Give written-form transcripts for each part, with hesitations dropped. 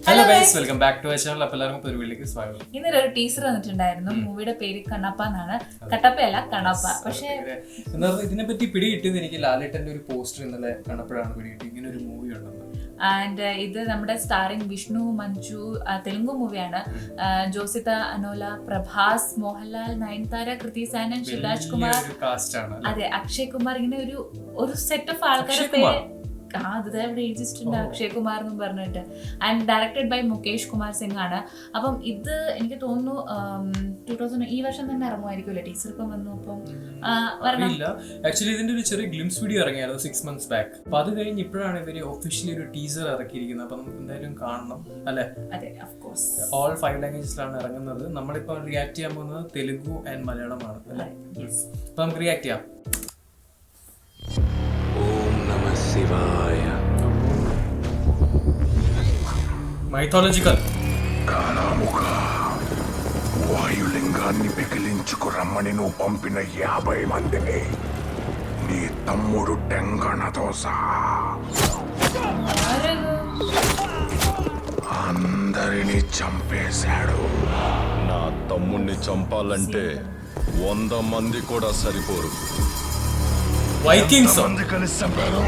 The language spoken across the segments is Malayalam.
Hello guys, welcome back to channel. അപ്പോൾ എല്ലാവർക്കും ഒരു വീഡിയോയിലേക്ക് സ്വാഗതം. ഇന്നൊരു ടീസർ വന്നിട്ടുണ്ടായിരുന്നു. മൂവിയുടെ പേര് കണ്ണപ്പ എന്നാണ്. കട്ടപ്പയല്ല, കണ്ണപ്പ. പക്ഷേ ഇതിനെ പറ്റി പിടി കിട്ടിയത് എനിക്ക് ലാലേട്ടന്റെ ഒരു പോസ്റ്റർ ഇന്നലെ കണ്ടപ്പോഴാണ് പിടി കിട്ടി ഇങ്ങനെ ഒരു മൂവി ഉണ്ടെന്ന്. ആൻഡ് ഇത് നമ്മുടെ സ്റ്റാറിംഗ് വിഷ്ണു, മഞ്ജു, തെലുങ്ക് മൂവിയാണ്. ജോസിത, അനോല, പ്രഭാസ്, മോഹൻലാൽ, നയൻതാര, കൃതി സേനൻ, ശിവരാജ് കുമാർ, അതെ, അക്ഷയ് കുമാർ, ഇങ്ങനെ ഒരു സെറ്റ് ഓഫ് ആൾക്കാരുടെ പേര് ഇവിടെ എഴുതിച്ചിട്ടുണ്ട്. അക്ഷയ് കുമാർ എന്നും പറഞ്ഞിട്ട്. And directed by Mukesh Kumar Singh ആണ്. അപ്പം ഇത് എനിക്ക് തോന്നുന്നു 2000 ഈ വർഷം തന്നെ ഇറങ്ങുമായിരിക്കുമല്ലേ? ടീച്ചർ ഇപ്പം വന്നു. അപ്പം ആക്ച്വലി ഇതിന്റെ ഒരു ചെറിയ ഗ്ലിംസ് വീഡിയോ ഇറങ്ങിയായിരുന്നു 6 months ബാക്ക്. അപ്പൊ അത് കഴിഞ്ഞ് ഇപ്പോഴാണ് ഇവര് ഒഫീഷ്യലി ഒരു ടീസർ ഇറക്കിയിരിക്കുന്നത്. അപ്പൊ നമുക്ക് എന്തായാലും കാണണം അല്ലെ? ഓൾ 5 ലാംഗ്വേജസിലാണ് ഇറങ്ങുന്നത്. നമ്മളിപ്പോ റിയാക്ട് ചെയ്യാൻ പോകുന്നത് തെലുഗു ആൻഡ് മലയാളമാണ് അല്ലെ? അപ്പൊ നമുക്ക് റിയാക്ട് ചെയ്യാം. మైథాలజికల్ కాలాముఖ వాయులింగాన్ని పెకిలించుకు రమ్మని నువ్వు పంపిన 50 మందిని నీ తమ్ముడు టెంగణతో సహా అందరినీ చంపేశాడు. నా తమ్ముణ్ణి చంపాలంటే 100 మంది కూడా సరిపోరు. వైకింగ్స్ మంది కలిసి చంపారు.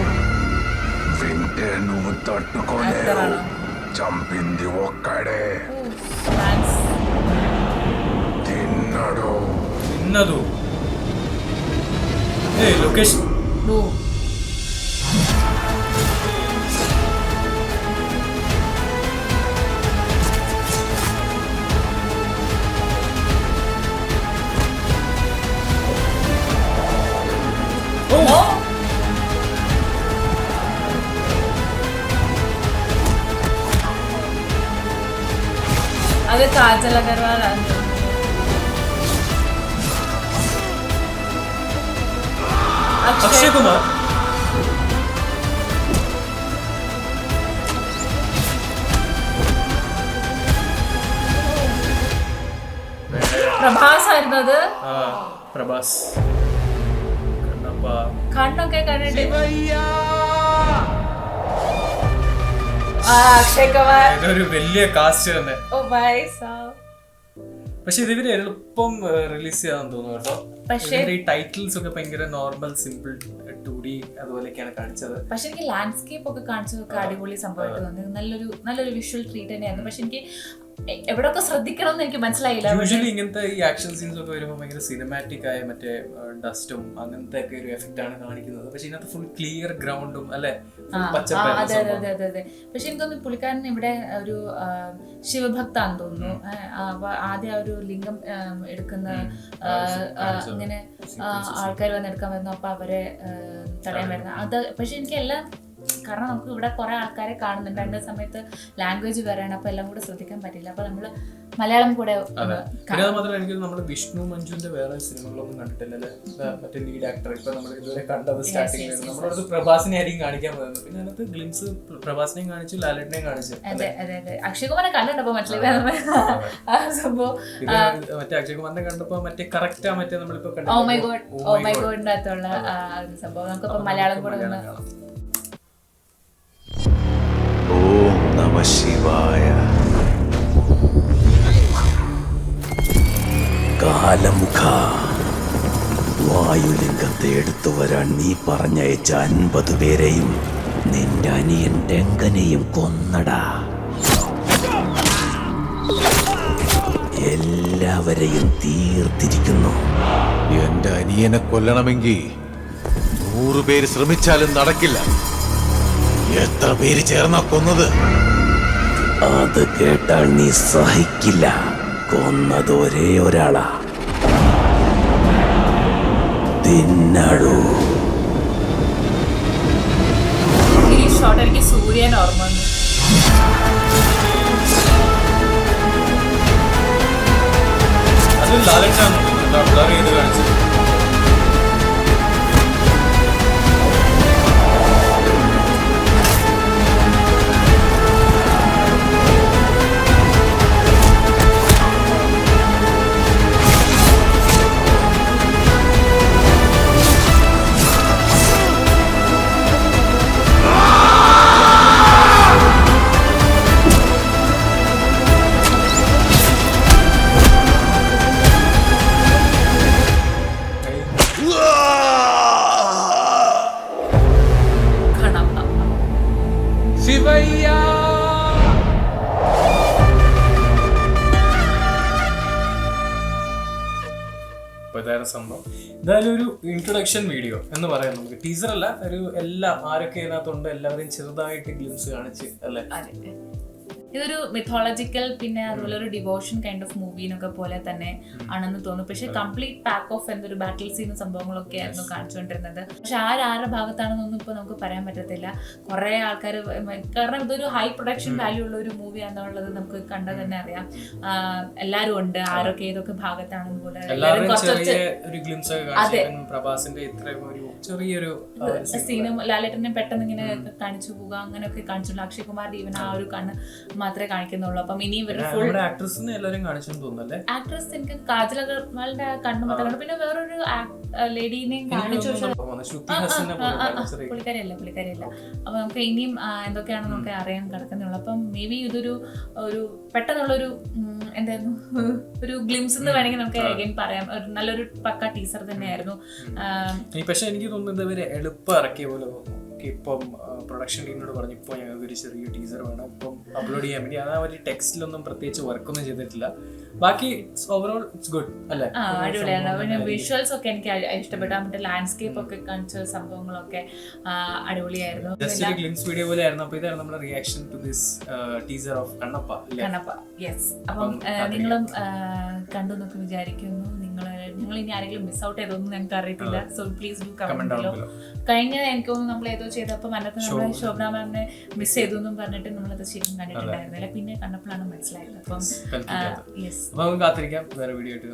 వింటే నువ్వు తట్టుకోలేవు. చంపింది ఒక్కడే. తిన్నదు. లొకేషన్ അത് കാജൽ അഗർവാൾ ആണ്. അക്ഷയ് കുമാർ. പ്രഭാസ് ആയിരുന്നു അത്. പ്രഭാസ് കണ്ണൊക്കെ കണ്ടിട്ട് അക്ഷയ് കുമാർ ഇതൊരു വലിയ കാസ്റ്റ് തന്നെ. പക്ഷെ ഇത് ഇവര് എളുപ്പം റിലീസ് ചെയ്യാന്ന് തോന്നുന്നു കേട്ടോ. പക്ഷേ ഈ ടൈറ്റിൽസ് ഒക്കെ ഭയങ്കര നോർമൽ, സിമ്പിൾ 2D അതുപോലെയൊക്കെയാണ് കാണിച്ചത്. പക്ഷെ എനിക്ക് ലാൻഡ്സ്കേപ്പ് ഒക്കെ കാണിച്ചതൊക്കെ അടിപൊളി സംഭവമായിട്ട് തോന്നി. നല്ലൊരു വിഷ്വൽ ട്രീറ്റ് തന്നെയായിരുന്നു. പക്ഷെ എനിക്ക് എവിടെയൊക്കെ ശ്രദ്ധിക്കണം എന്ന് എനിക്ക് മനസ്സിലായില്ല. യൂഷ്വലി ഇങ്ങനത്തെ ഈ ആക്ഷൻ സീൻസ് ഒക്കെ വരുമ്പോൾ ഭയങ്കര സിനിമാറ്റിക് ആയ മറ്റേ ഡസ്റ്റും അങ്ങനത്തെ ഒക്കെ ഒരു എഫക്റ്റ് ആണ് കാണിക്കുന്നത്. പക്ഷെ ഇതിനകത്ത് ഫുൾ ക്ലിയർ ഗ്രൗണ്ടും അല്ലെ, അതെ. പക്ഷെ എനിക്ക് തോന്നുന്നു പുള്ളിക്കാരൻ ഇവിടെ ഒരു ശിവഭക്താന്ന് തോന്നുന്നു. ആദ്യം ഒരു ലിംഗം എടുക്കുന്ന ഇങ്ങനെ ആൾക്കാർ വന്ന് എടുക്കാൻ വരുന്നു. അപ്പൊ അവരെ തടയാൻ വരുന്ന അത്. പക്ഷെ എനിക്ക് എല്ലാം, കാരണം നമുക്ക് ഇവിടെ കുറെ ആൾക്കാരെ കാണുന്നുണ്ട്. അതിന്റെ സമയത്ത് ലാംഗ്വേജ് വരാണ്. അപ്പൊ എല്ലാം കൂടെ ശ്രദ്ധിക്കാൻ പറ്റില്ല. അപ്പൊ നമ്മള് മലയാളം കൂടെ. മാത്രമല്ല എനിക്ക് നമ്മുടെ വിഷ്ണു മഞ്ജുവിന്റെ വേറെ സിനിമകളൊന്നും കണ്ടിട്ടില്ലല്ലേ? മറ്റേ ലീഡ് ആക്ടർ ഇപ്പൊ നമ്മൾ ഇതുവരെ കണ്ടത് സ്റ്റാർട്ടിംഗ് നമ്മളത് പ്രഭാസിനെ ആയിരിക്കും കാണിക്കാൻ പോകുന്നത്. പിന്നെ അതിനകത്ത് ഗ്ലിംസ് പ്രഭാസിനെയും കാണിച്ചു, ലാലേട്ടനെയും കാണിച്ചു. അതെ. അക്ഷയ് കുമാറിനെ കണ്ടിട്ടപ്പോ സംഭവം മറ്റേ അക്ഷയ് കുമാറിനെ കണ്ടപ്പോ മറ്റേ കറക്റ്റാ മറ്റേ നമ്മളിപ്പോ ഓ മൈ ഗോഡിന്റെ അകത്തുള്ള സംഭവം നമുക്കിപ്പോ മലയാളം കൂടെ ഒന്ന്. ഓം നമഃ ശിവായ. കാലമുഖ വായുലിംഗത്തെ എടുത്തു വരാൻ നീ പറഞ്ഞയച്ച 50 പേരെയും നിന്റെ അനിയൻ ടെങ്കനെയും കൊന്നടാ. എല്ലാവരെയും തീർത്തിരിക്കുന്നു. എന്റെ അനിയനെ കൊല്ലണമെങ്കിൽ 100 പേര് ശ്രമിച്ചാലും നടക്കില്ല. എത്ര പേര് ചേർന്നാ കൊന്നത്? അത് കേട്ടാൽ നീ സഹിക്കില്ല. കൊന്നത് ഒരേ ഒരാളാ. തിന്നടൂ. ഈ ഷോട്ട് എനിക്ക് സൂര്യൻ ഓർമ്മ വന്നു. അത് ലാലേട്ടാണ് കാണിച്ചത്. വേറെ സംഭവം. എന്തായാലും ഒരു ഇൻട്രൊഡക്ഷൻ വീഡിയോ എന്ന് പറയാം നമുക്ക്. ടീസർ അല്ല, ഒരു എല്ലാം ആരൊക്കെ ഇതിനകത്തുണ്ട് എല്ലാവരെയും ചെറുതായിട്ട് ഗ്ലിംസ് കാണിച്ച് അല്ലേ. ഇതൊരു മിത്തോളജിക്കൽ പിന്നെ അതുപോലെ ഒരു ഡിവോഷൻ കൈൻഡ് ഓഫ് മൂവിനൊക്കെ പോലെ തന്നെ ആണെന്ന് തോന്നുന്നു. പക്ഷെ കംപ്ലീറ്റ് പാക്ക് ഓഫ് എന്തൊരു ബാറ്റിൽ സീനും സംഭവങ്ങളൊക്കെ ആയിരുന്നു കാണിച്ചുകൊണ്ടിരുന്നത്. പക്ഷെ ആരുടെ ഭാഗത്താണെന്നൊന്നും ഇപ്പൊ നമുക്ക് പറയാൻ പറ്റത്തില്ല. കുറെ ആൾക്കാർ, കാരണം ഇതൊരു ഹൈ പ്രൊഡക്ഷൻ വാല്യൂ ഉള്ള ഒരു മൂവി ആണെന്നുള്ളത് നമുക്ക് കണ്ടാൽ തന്നെ അറിയാം. എല്ലാരും ഉണ്ട്, ആരൊക്കെ ഏതൊക്കെ ഭാഗത്താണെന്ന് പോലെ സീനും ലാലേട്ടനെ പെട്ടെന്ന് ഇങ്ങനെ കാണിച്ചു പോവുക അങ്ങനെയൊക്കെ കാണിച്ചിട്ടുണ്ട്. അക്ഷയ് കുമാറിന്റെ ഈവൻ ആ ഒരു കണ്ണ് മാത്രമേ കാണിക്കുന്നുള്ളൂ. അപ്പം ഇനി ഇവര് ഫുൾ ആക്ട്രസ് എനിക്ക് കാജൽ അഗർവാളിന്റെ കണ്ണ് മാത്രമേ കണ്ടു. പിന്നെ വേറൊരു ലേഡീനെയും കാണിച്ചു. പുള്ളിക്കാരിയല്ല. അപ്പൊ നമുക്ക് ഇനിയും എന്തൊക്കെയാണെന്ന് നമുക്ക് അറിയാൻ കിടക്കുന്നുള്ളൂ. അപ്പം മേ ബി ഇതൊരു പെട്ടെന്നുള്ളൊരു എന്തായിരുന്നു ഒരു ഗ്ലിംസ് എന്ന് വേണമെങ്കിൽ നമുക്ക് അഗൈൻ പറയാം. നല്ലൊരു പക്ക ടീസർ തന്നെയായിരുന്നു. പക്ഷെ എനിക്ക് തോന്നുന്നത് ഇവര് എളുപ്പം ഇറക്കിയ പോലെ തോന്നുന്നു. ഇപ്പം പ്രൊഡക്ഷൻ ടീമിനോട് പറഞ്ഞു ഇപ്പോൾ ഞങ്ങൾക്ക് ഒരു ചെറിയ ടീസർ വേണം ഇപ്പം അപ്ലോഡ് ചെയ്യാൻ വേണ്ടി. ആ ഒരു ടെക്സ്റ്റിലൊന്നും പ്രത്യേകിച്ച് വർക്കൊന്നും ചെയ്തിട്ടില്ല. ബാക്കി ഓവറോൾ ഇറ്റ്സ് ഗുഡ് അല്ലേ. അടിപൊളിയാണ്. പിന്നെ വിഷ്വൽസ് ഒക്കെ എനിക്ക് ഇഷ്ടപ്പെട്ടു. മറ്റേ ലാൻഡ്സ്കേപ്പ് ഒക്കെ കാണിച്ച സംഭവങ്ങളൊക്കെ അടിപൊളിയായിരുന്നു. ജസ്റ്റ് ഒരു ഗ്ലിംസ് വീഡിയോ പോലെ ആയിരുന്നു. അപ്പോൾ ഇതാണ് നമ്മുടെ reaction to this teaser of Kannappa. Yes. അപ്പം നിങ്ങളും കണ്ടു എന്നൊക്കെ വിചാരിക്കുന്നു. നിങ്ങൾ ഇനി ആരെങ്കിലും മിസ് ഔട്ട് ചെയ്തൊന്നും ഞങ്ങൾക്ക് അറിയത്തില്ല. So please do comment below. കഴിഞ്ഞ എനിക്ക് തോന്നുന്നു നമ്മൾ ഏതോ ചെയ്തപ്പോൾ അതിനകത്ത് നമ്മൾ ശോഭന മാമിനെ മിസ് ചെയ്തു എന്നും പറഞ്ഞിട്ട് നമ്മളത് ശരിക്കും കണ്ടിട്ടുണ്ടായിരുന്നില്ല. പിന്നെ കണ്ടപ്പോഴാണ് മനസ്സിലായത്. അപ്പം യെസ്, കാത്തിരിക്കാം വേറെ വീഡിയോ ആയിട്ട്.